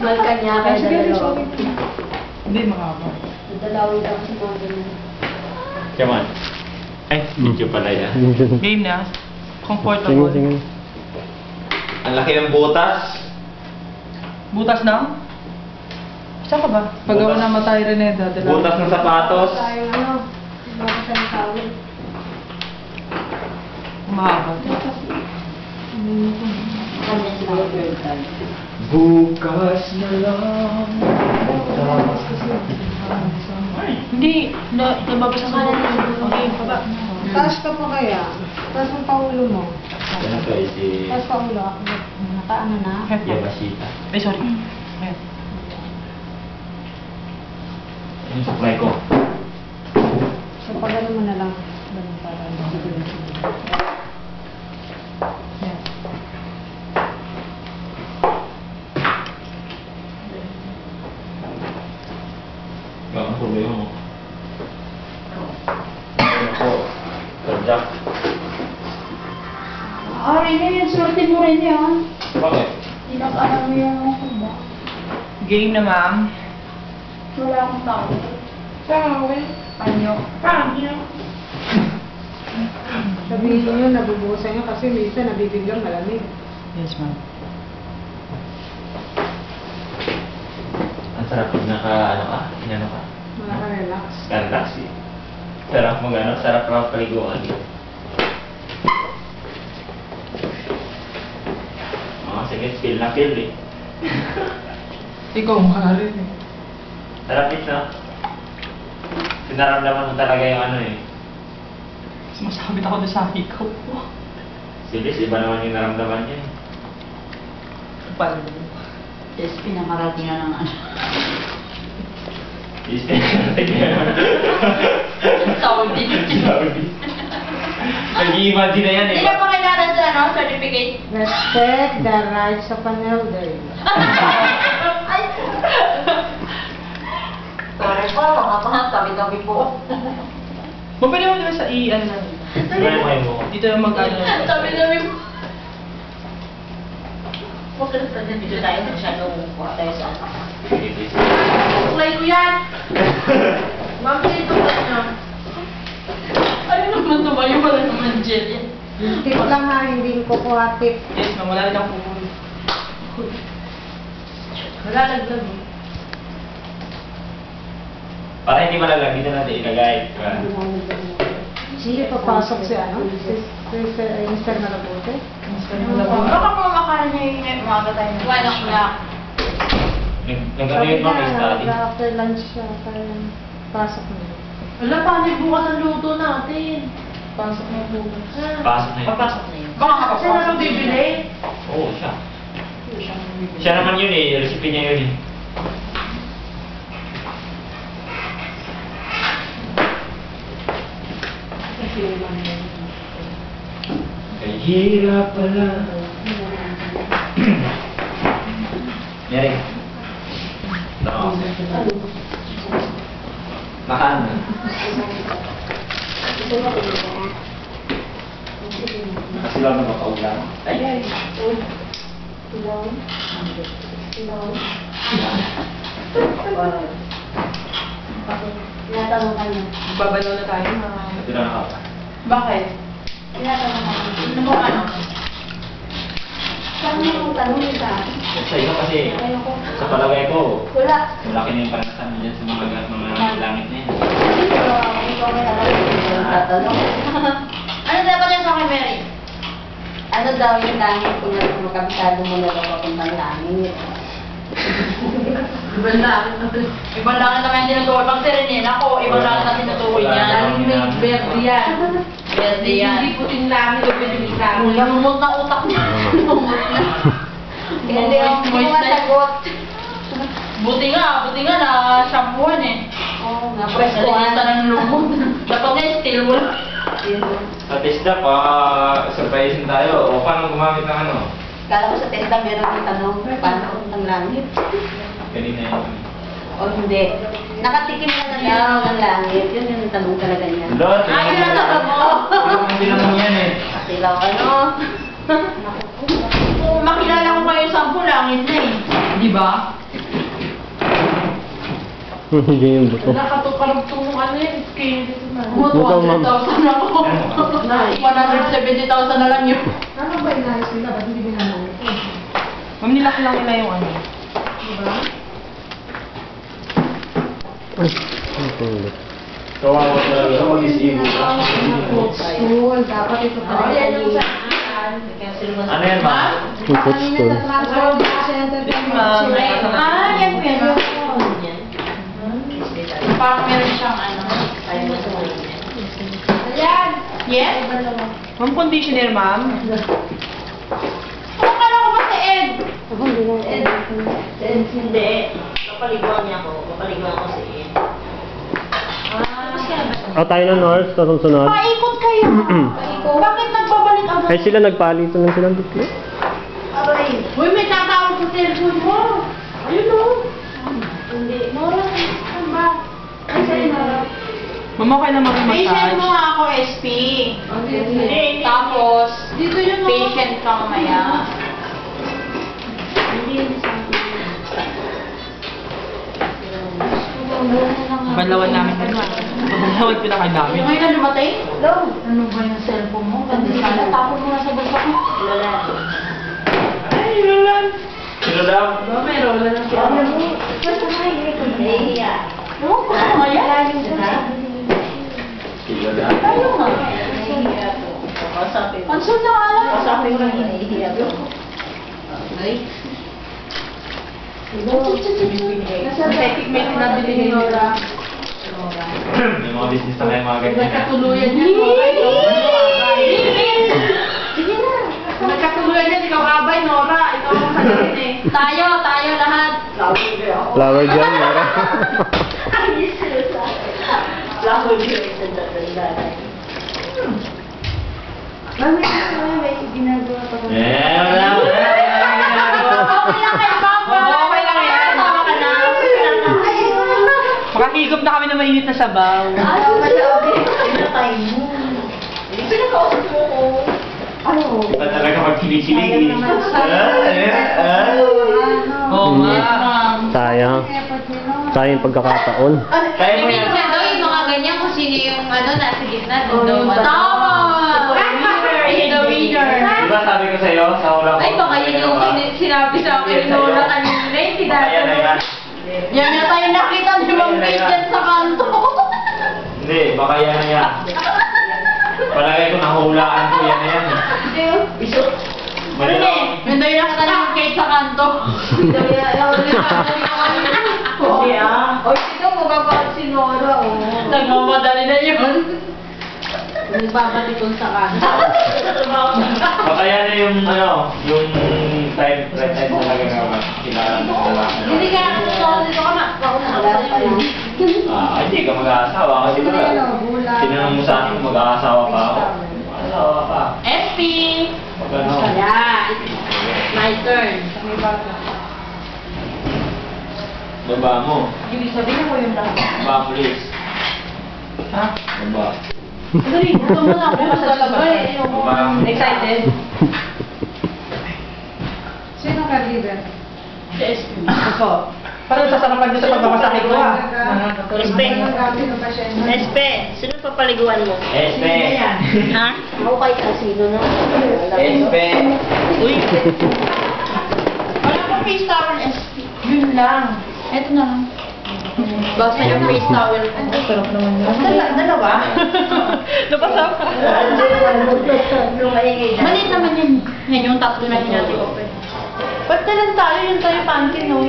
Malka niya kaya dalawa. Hindi, makaba. Dalawin ako sa mga ganyan. Come on. Ay, video pala yan. Game na. Comfortable. Sige. Ang laki ng butas. Butas na? Saan ka ba? Pag ako Butas. namatay, Reneda. Butas ng sapatos. Tayo ano, bakit ang tawag? Mahaba. Kanya sila. Bukas na lang. Hindi. Nababasa sa okay, baba. Taas ka pa kaya? Taas ang paulo mo. Ano to eh, si Taas paulo ako. Nakaano na? Yamashita. Ay, sorry. Ayan. Yung supply ko. So pag ano mo na lang. Ganun para. Ayan. Bakit problema mo? Ako, project. Rin, swerte mo rin yan. Bakit? Tinag-alam mo yung kuba. Game na, ma'am. Wala akong tao. Tawel. Panyo. Panyo. Sabihin nyo, nabubuhusan nyo kasi minsan nabibiglang malamig. Yes, ma'am. Ang sarap pag ano ka, inano ka. Makaka-relax. Relax eh. Sarap sarap ka paliguan. Sige, feel na feel eh. Ikaw, maaari eh. Sarap no? Sinaramdaman mo talaga yung ano eh. Sumasabit ako doon sa hikaw. Silis, iba naman yung naramdaman niya eh. Paano? Yes, pinamarating na ng ano. Saudi. Nag-i-imagine na yan eh. Hindi na po kailangan sa ano, certificate. Respect the rights of an elder. Ay! Sorry po, mga tabi-tabi po. Mapili mo naman sa ano na. Gawin mo kayo mo. Dito yung mag-ano. Tabi-tabi po. Huwag ka na dito tayo, masyadong kuha tayo sa ano. Kulay ko yan! Ma'am, dito ka na. Ano naman naman yung wala naman dyan yan? Tip lang ha, hindi ko kuha tip. Yes, ma'am. Wala rin akong pupulo. Wala naglag. Para hindi malalag, dito natin ilagay. Hindi papasok si ano? Si Mr. Malabote? Baka po makain niya yung umaga tayo. 1 o'clock. Nag-ano yung mga study? After lunch siya, parang pasok na. Wala, paano yung bukas ang luto natin? Pasok na bukas. Pasok na yun. Papasok na yun. Baka kapasok na lang bibili. Oo, siya. Siya naman yun eh, recipe niya yun eh. Kahirap pala. Mary. Oo. Makaan na. Kasi lang na makaulan. Ay. Tinatanong ka niya. Babalaw na tayo, ma'am. Ito na nakapa. Bakit? Tinatanong ka niya. Ano mo ano? Saan mo kung tanong niya sa akin? Sa iyo kasi, Ayoko. sa palagay ko, Wala. malaki na yung pananasan mo dyan sa mga langit na yan. Pero ikaw may alam. Tatanong. Ano dapat yan sa akin, Mary? Ano daw yung langit kung magkabisado mo na daw papuntang langit? Ibang langit natin. Ibang langit naman tinutukoy. Pag serinin ako, ibang langit natin tinutukoy niya. Langit may verde yan. Verde yan. Hindi puting langit o piling langit. Namumot na utak niya. Namumot na. Hindi ako masagot. Buti nga na shampooan eh. Oo nga, Nalagyan preskohan. ng lumot. Dapat nga still wala. Sa TESDA pa, surprisein tayo. O paano gumamit ng ano? Kala ko sa testa meron yung tanong, paano papuntang langit? Kanina yun. O hindi. Nakatikim na daw ng langit. Yun yung tanong talaga niya. Lot, Ay, tinatawag mo. Hindi naman yan eh. Kasi lang ano? Kung makilala ko kayo sa ba? Hindi yung buto. Nakakarugtong ng ano yun, scale dito na. Ikaw, ma'am. 100,000 ako. 170,000 na lang yun. Ano ba inayos nila? Ba't hindi binanong? Ma'am, nilak lang nila yung ano. Diba? Ay, ang kulit. Kawawa talaga sa mag-isibog ka. School, dapat ito pa. Ano yan, ma'am? Yung food school. Center. Yan po yan. Parang meron siyang ano. Ayan. Yes? Ma'am, conditioner, ma'am. Akala ko ba si Ed? Hindi. Papaliguan niya ako. Papaliguan ko si Ed. O tayo na, North, sa susunod. Paikot kayo. Bakit nagbabalik ako? Ay, sila nagpalito ng silang dito. Uy, may tatawag sa cellphone mo. Ayun o. Hindi. Nora, saan ba? Ay, sa'yo, Nora. Ma'am, okay na Patient mo mag-massage. nga ako, SP. Tapos, dito yun patient ka mamaya. Banlawan namin ka na. Banlawan pinaka namin. Yung ngayon na lumatay? Ano ba yung cellphone mo? Ganda sana. Tapos mo na sa bulsa ko. Ay, Roland! Sino daw? Ba, may rola na siya. Oo, gusto mo yan? Sino daw? Tayo nga. Kausapin mo. Pansol na nga lang. Kausapin mo lang hinihiya ko. Nasa Tekik may pinabili ni Nora. May mga business na kayo mga ganyan. Nagkatuluyan niya. Sige na. Nagkatuluyan niya, ikaw abay, Nora. Ikaw ang sasabihin eh. Tayo lahat. Flower dyan, Mara. Flower dyan sa daday. May ginagawa pa kami. Eh, wala. Okay lang kay Papa. Okay lang yan. Tama ka na. Makakigop na kami ng mainit na sabaw. Pinatay mo. Hindi pinakausap mo ko. Iba talaga magkilig-kilig. Oo nga. Sayang. Sayang yung pagkakataon. Kaya mo yan. Minsan daw yung mga ganyan kung sino yung ano nasa gitna doon daw. Tama. He's the winner. Diba sabi ko sa'yo, sa oras ko. Ay, baka yun yung sinabi sa akin ni Nora kanina. Hindi Baka yan na yan. Yan na tayo nakita ni Ma'am Kate dyan sa kanto. Hindi, baka yan na yan. Palagay ko nahulaan ko yan na yan. Iso. Mali lang. Yan daw yung nakita ni Ma'am Kate sa kanto. Hindi ah. Oy, ito magagawa si Nora, oh. Nagmamadali na yun. Nagbabatikon sa kanto. Baka yan na yung ano, yung right time talaga na kilala mo talaga. Hindi ka dito ka na. Hindi ka mag-aasawa kasi ba? Tinanong mo sa akin kung mag-aasawa pa ako. Mag-aasawa pa. SP. Pag ano. My turn. Baba mo. Ibig sabihin ko yung lahat. Baba, please. Ha? Baba. Dali, ito mo na ako sa talaga eh. Baba. Excited? Sino ka, leader? Si SP. Ako. Parang sasarapan dito sa pagmamasahe ko ha. Espe. Magagamit mo pa siya. Espe. Sino papaliguan mo? Espe. Ha? Ako kahit kasino na. Espe. Uy. Wala pang face towel SP. Yun lang. Eto na lang. Basta yung face towel ko. Sarap naman yun. Dalawa? Napasap ka. Maliit naman yan. Yan yung tatlo na hinati ko. Ba't na lang tayo yung tayo panty, no?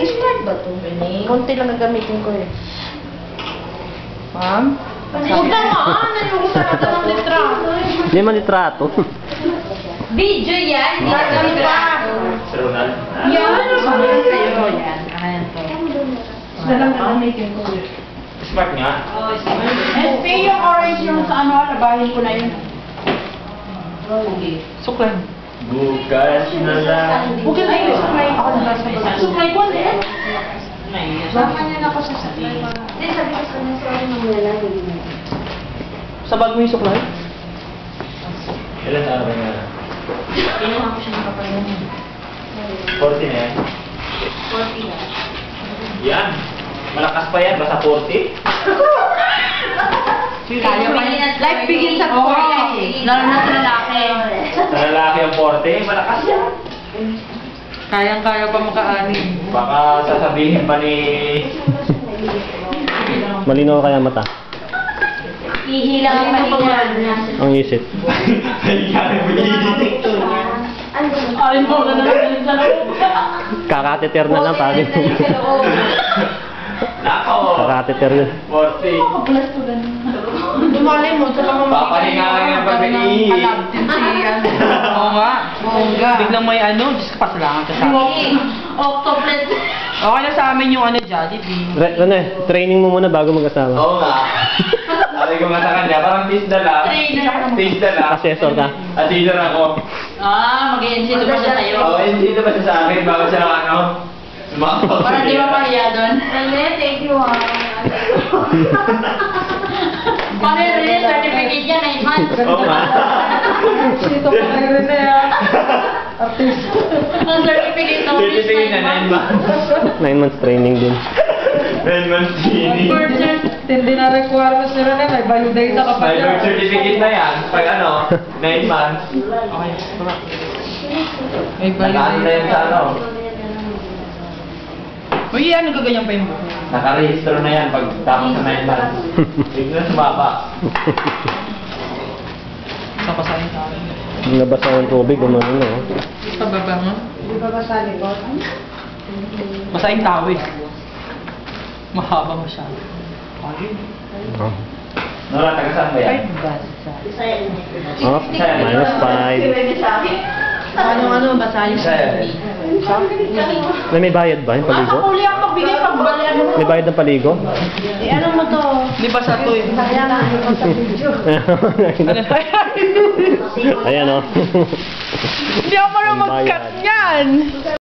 Smart ba to? Konti lang gagamitin ko eh. Ma'am? Huwag na nga, naloko talaga ng litrato. Hindi man litrato. Video yan, hindi na kami Diba? Si Ronald. Yan! Sa'yo yan. Ayan to. Smart nga. SP yung orange yung sa ano, labahin ko na yun. Suklay. Bukas na lang. Huwag ka na yung suklay. Ako na lang sa suklay ko din. Sama niya na ako sa supply. Hindi, sabi ko sa kanya, sorry nang wala. Sabag mo yung suklay? Ilan araw na? Kinuha ko siya ng kapal. 40 na yan. 40 na. Yan. Malakas pa yan, basta 40. Kaya pa yan. Life begins at Oo. 40. Lalo na sa lalaki. Sa lalaki ang 40, malakas yan. Kayang-kaya pa makaani. Baka sasabihin pa ni... Malinaw kaya mata. Ihilang ang pahinga. Ang isip. Alin mo na naman sa loob. Kakateter na lang, pare. Nako! Kakateter yun. 40. Dumali mo, tsaka mamamigay. Papahinga lang yung pag-iihi. Oo nga. Biglang may ano, Diyos ko, pasalangan ka sa akin. Octoplet. Okay na sa amin yung ano, Jollibee. Training mo muna bago mag-asawa. Oo nga. Sabi ko nga sa kanya, parang tisda lang. Tisda lang. Assessor ka. Assessor ako. Mag-i-insito pa siya sa'yo. Oo, hindi ba siya sa akin bago siya ano? Sumakot. Para di mapahiya doon. Rene, thank you ha. Paano yung release certificate niya? 9 months. Oo nga. Sito pa kayo rin na yan. Ang certificate ng Certificate na 9 months. 9 months training din. 9 months training. Birth certificate. Hindi na requirements nila na may value data ka pa May birth certificate na yan. Pag ano, 9 months. Okay, tara. May value Nakaano na yan sa data. ano. Uy, ano gaganyan pa yung buko? Nakarehistro na yan pag tapos sa 9 months. Bigla sumaba. Sa pasahin sa akin. Nabasa ng tubig, gumano na. Sa baba mo? Di ba ba sa likod? Masaing tawid. Mahaba masyado. Okay. Oh. Nora, taga saan ba yan? Bisaya din. Oh, minus 5. Ano, basahin Bisaya. May bayad ba yung paligo? Huli ang magbigay pagbali. May bayad ng paligo? Ano mo to? Di ba sa to eh? Kaya na ako sa video. Ayan o. Hindi ako marunong mag-cut niyan!